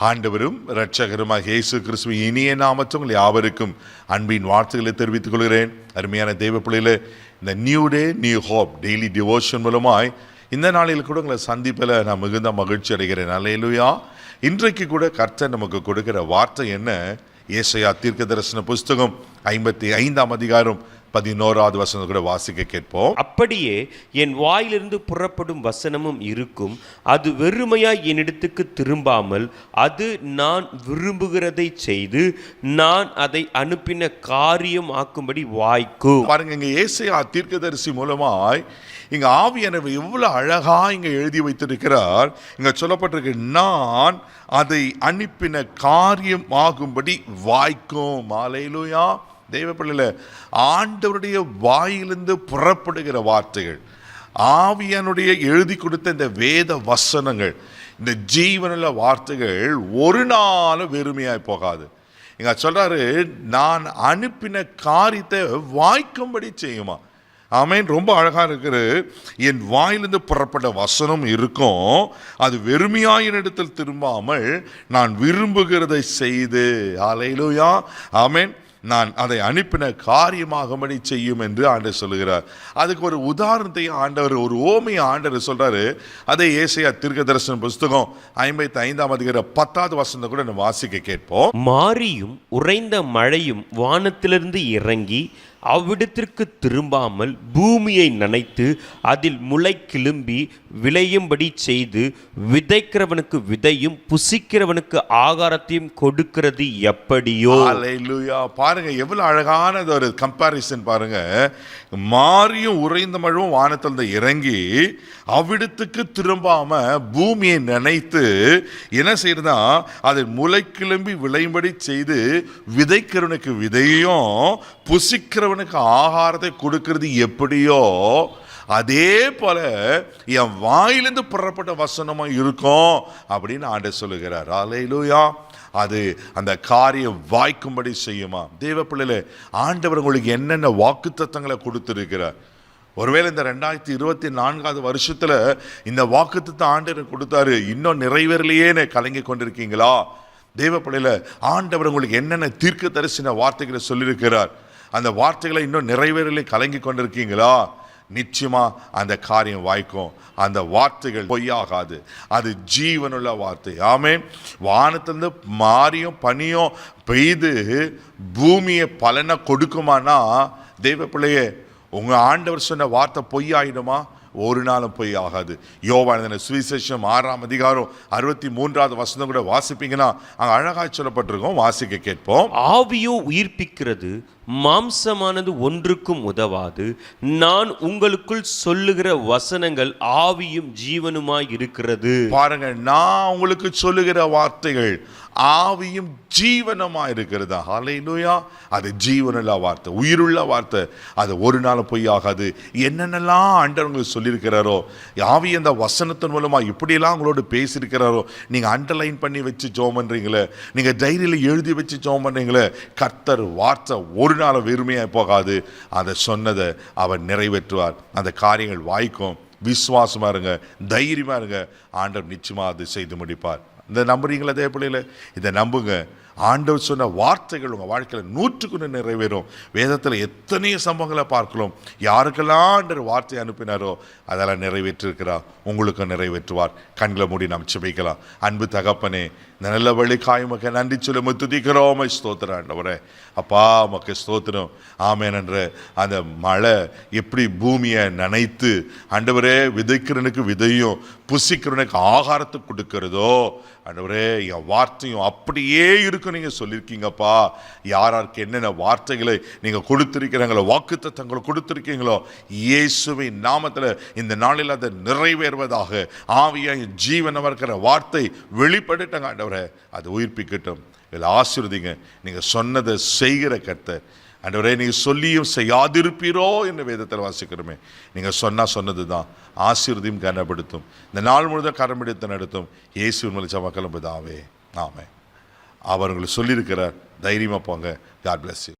ஆண்டவரும் இரட்சகருமாக இயேசு கிறிஸ்துவின் இனிய நாமத்தில் யாவருக்கும் அன்பின் வாழ்த்துக்களை தெரிவித்துக் கொள்கிறேன். அருமையான தெய்வ பிள்ளைகளே, இந்த new day new hope daily devotion மூலமாய் இந்த நாளில் கூட உங்களை சந்திப்பில் நான் மிகுந்த மகிழ்ச்சி அடைகிறேன். அல்லேலூயா. இன்றைக்கு கூட கர்த்தர் நமக்கு கொடுக்கிற வார்த்தை என்ன? ஏசாயா தீர்க்கதரிசன புஸ்தகம் 55ஆம் அதிகாரம் 11வது வசனம் கூட வாசிக்க கேட்போம். அப்படியே என் வாயிலிருந்து புறப்படும் வசனமும் இருக்கும், அது வெறுமையாய் என்னிடத்துக்கு திரும்பாமல் அது நான் விரும்புகிறதை செய்து நான் அதை அனுப்பின காரியம் ஆக்கும்படி வாய்க்கும். பாருங்க, இங்க ஏசாயா தீர்க்கதரிசி மூலமாய் இங்க ஆவியானவர் எவ்வளவு அழகா இங்க எழுதி வைத்திருக்கிறார். இங்க சொல்லப்பட்டிருக்கு, நான் அதை அனுப்பின காரியம் ஆகும்படி வாய்க்கும். அல்லேலூயா. தெய்வ பிள்ளைகளே, ஆண்டவருடைய வாயிலிருந்து புறப்படுகிற வார்த்தைகள், ஆவியானுடைய எழுதி கொடுத்த இந்த வேத வசனங்கள், இந்த ஜீவனுள்ள வார்த்தைகள் ஒரு நாளும் வெறுமையாய் போகாது. இங்க சொல்றாரு, நான் அனுப்பின காரியத்தை வாய்க்கும்படி செய்யுமா. ஆமென். ரொம்ப அழகா இருக்குது. என் வாயிலிருந்து புறப்பட்ட வசனம் இருக்கும், அது வெறுமையாயினிடத்தில் திரும்பாமல் நான் விரும்புகிறதை செய்து. அல்லேலூயா. ஆமென். நான் அதை அனுப்பின காரியமாகும்படி செய்யும் என்று ஆண்டவர் சொல்லுகிறார். அதுக்கு ஒரு உதாரணத்தை ஆண்டவர், ஒரு ஓமையை ஆண்டவர் சொல்றாரு. அதை ஏசாயா தீர்க்கதரிசன புஸ்தகம் 55ஆம் அதிகாரம் 10வது வசனத்தை கூட நம்ம வாசிக்க கேட்போம். மாரியும் உறைந்த மழையும் வானத்திலிருந்து இறங்கி அவ்விடத்திற்கு திரும்பாமல் பூமியை நனைத்து அதில் முளை கிளம்பி விளையும்படி செய்து விதைக்கிறவனுக்கு விதையும் புசிக்கிறவனுக்கு ஆகாரத்தையும் கொடுக்கிறது எப்படியோ. அல்லேலூயா. பாருங்க, எவ்வளவு அழகான ஒரு கம்பாரிசன் பாருங்க. மாரியும் உறைந்த மழையும் வானத்திலிருந்து இறங்கி அவ்விடத்துக்கு திரும்பாம பூமியை நனைத்து என்ன செய்யறதா, அதில் முளை கிளம்பி விளையும்படி செய்து விதைக்கிறவனுக்கு விதையும் புசிக்கிறவனுக்கு ஆகாரத்தை கொடுக்கிறது எப்படியோ, அதே போல என் வாயிலிருந்து புறப்பட்ட வசனமா இருக்கும் அப்படின்னு ஆண்டவர் சொல்லுகிறார். அல்லேலூயா. அது அந்த காரியம் வாய்க்கும்படி செய்யுமா. தேவ பிள்ளைகளே, ஆண்டவர் உங்களுக்கு என்னென்ன வாக்குத்தத்தங்களை கொடுத்திருக்கிறார். ஒருவேளை இந்த 2024வது வருஷத்துல இந்த வாக்குத்தத்தம் ஆண்டவர் கொடுத்தாரு, இன்னும் நிறைவேறலையே கலங்கி கொண்டிருக்கீங்களா? தேவ பிள்ளைகளே, ஆண்டவர் உங்களுக்கு என்னென்ன தீர்க்க தரிசன வார்த்தைகளை சொல்லியிருக்கிறார், அந்த வார்த்தைகளை இன்னும் நிறைவேறலை கலங்கி கொண்டிருக்கீங்களா? நிச்சயமா அந்த காரியம் வாய்க்கும். அந்த வார்த்தைகள் பொய்யாகாது, அது ஜீவனுள்ள வார்த்தை. ஆமென். வானத்திலிருந்து மாரியும் பனியும் பெய்து பூமியை பலனை கொடுக்குமானா, தெய்வ பிள்ளையே, உங்க ஆண்டவர் சொன்ன வார்த்தை பொய்யாயிடுமா? ஒரு நாளும் பொய் ஆகாது. யோவான் சுவிசேஷம் 6ஆம் அதிகாரம் 63வது வசனம் கூட வாசிப்பீங்கன்னா அங்க அழகா சொல்லப்பட்டிருக்கோம். வாசிக்க கேட்போம். ஆவியோ உயிர்ப்பிக்கிறது, மாம்சமானது ஒன்றுக்கும் உதவாது. நான் உங்களுக்குள் சொல்லுகிற வசனங்கள் ஆவியும் ஜீவனுமாய் இருக்கிறது. பாருங்க, நான் உங்களுக்கு சொல்லுகிற வார்த்தைகள் ஆவியும் ஜீவனமா இருக்கிறதா. அல்லேலூயா. அது ஜீவனுள்ள வார்த்தை, உயிருள்ள வார்த்தை, அது ஒரு நாளும் பொய்யாகாது. என்னென்னலாம் ஆண்டவர் சொல்லியிருக்கிறாரோ, ஆவி அந்த வசனத்தின் மூலமா இப்படியெல்லாம் உங்களோட பேசியிருக்கிறாரோ, நீங்க அண்டர்லைன் பண்ணி வச்சு ஜெபம் பண்றீங்களே, நீங்க டைரியில எழுதி வச்சு ஜெபம் பண்றீங்களே, கர்த்தர் வார்த்தை ஒரு நாளும் வெறுமையா போகாது. அதை சொன்னதை அவர் நிறைவேற்றுவார். அந்த காரியங்கள் வாய்க்கும். விசுவாசமா இருங்க, தைரியமா இருங்க. ஆண்டவர் நிச்சயமா அது செய்து முடிப்பார். இந்த நம்புறீங்களா அதே பிள்ளையில? இதை நம்புங்க. ஆண்டவர் சொன்ன வார்த்தைகள் உங்கள் வாழ்க்கையில் 100க்கு நிறைவேறும். வேதத்தில் எத்தனையோ சம்பவங்களை பார்க்கலாம். யாருக்கெல்லாம் ஆண்டவர் வார்த்தை அனுப்பினாரோ அதெல்லாம் நிறைவேற்றிருக்கிறார். உங்களுக்கு நிறைவேற்றுவார். கண்களை மூடி நாம் ஜெபிக்கலாம். அன்பு தகப்பனே, இந்த நல்ல வழிக்காய் உமக்கு நன்றி சொல்லி துதிக்கிறோம். ஸ்தோத்திரம் ஆண்டவரே. அப்பா உமக்கு ஸ்தோத்திரம். ஆமென். என்ற அந்த மழை எப்படி பூமியை நனைத்து ஆண்டவரே விதைக்கிறனுக்கு விதையும் புசிக்கிறனுக்கு ஆகாரத்தை கொடுக்கிறதோ, ஆண்டவரே என் வார்த்தையும் அப்படியே இருக்கும். நீங்க சொல்லியிருக்கீங்கப்பா, யாருக்கு என்னென்ன வார்த்தைகளை நீங்க கொடுத்திருக்கிறீங்களோ, வாக்குத்தத்தங்களை கொடுத்திருக்கீங்களோ, இயேசுவின் நாமத்தில் இந்த நாளில் அதை நிறைவேறுவதாக. ஆவியாய் ஜீவனமா இருக்கிற வார்த்தை வெளிப்பட்டுட்டாங்க ஆண்டவரே, அது உயிர்ப்பிக்கட்டும். இதில் ஆசீர்வதிங்க. நீங்க சொன்னதை செய்கிற கர்த்தர் ஆண்டவரே, நீங்க சொல்லியும் செய்யாதிருப்பீரோ என்று வேதத்தில் வாசிக்கிறோமே. நீங்க சொன்னது தான் ஆசீர்வதியும் கனப்படுத்தும். இந்த நாள் முழுவதும் கரம் பிடித்து நடத்தும். இயேசுவின் மூலம் மக்களும் பிதாவே. ஆமென். அவர் உங்களுக்கு சொல்லியிருக்கிறார். தைரியமா போங்க. God bless you.